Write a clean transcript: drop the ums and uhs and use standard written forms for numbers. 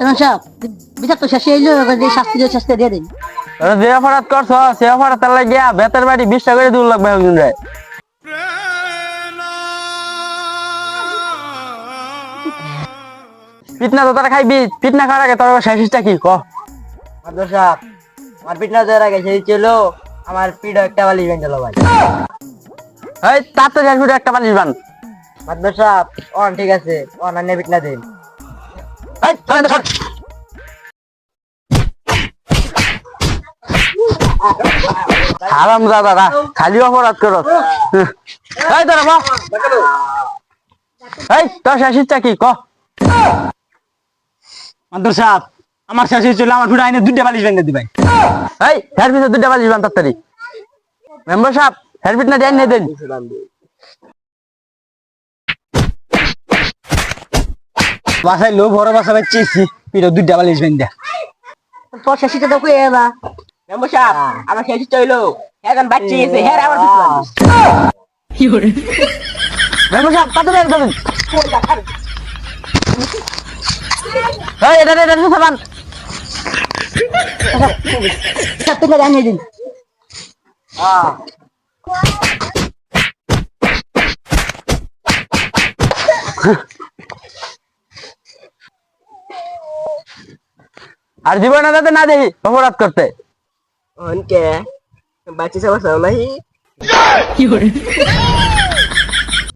সাহেব বিচার তো শেষ হইলো, শাস্তি দিয়ে দিন। যে অপরাধ করছো সে অপরাধ তার লাগিয়া বেতের বাড়ি 20টা করে দূর লাগবে একজন রে। পিটনা তো তারা খাইবি, পিটনা খাওয়ার আগে তোর শেষটা কি ক? মাদর সাহেব আমার পিঠ না দেওয়ার আগে সেই ছিল আমার পিঠ একটা বালিশ বেঁধে ভাই। এই তার তো শেষ পিঠে একটা বালিশ বান। মাদর সাহেব অন ঠিক আছে, অন আনে পিঠ না দিন। এই চলেন তো হারাম দাদা খালি অপরাধ করো। এই তোরা বাহ, এই তোর শেষটা কি ক? মাদর সাহেব আমার শেষ হয়েছিল, আমার ফুটা আইনে 2টা বালিশ বেঁধে দিবেন। এই হেয়ার পিছে 2টা বালিশ বান তাড়াতাড়ি। মেম্বার সাহেব হেয়ার পিট না দেন না দেন। বাসায় লো বড় বাসা বাচ্চেছি, পিঠে 2টা বালিশ বেঁধে। তোর শেষিটা তো কই এলা? মেম্বার সাহেব আমার শেষ হইলো, এখন বাচ্চা গেছে, হ্যাঁ আমার পিঠ বালিশ। মেম্বার সাহেব কত বের করুন। এই এটা সাবান। তুই জানিয়ে দিন। আর জীবনে যাতে না দেখি অপরাধ করতে। অনকে বাচ্চা সবার নাহি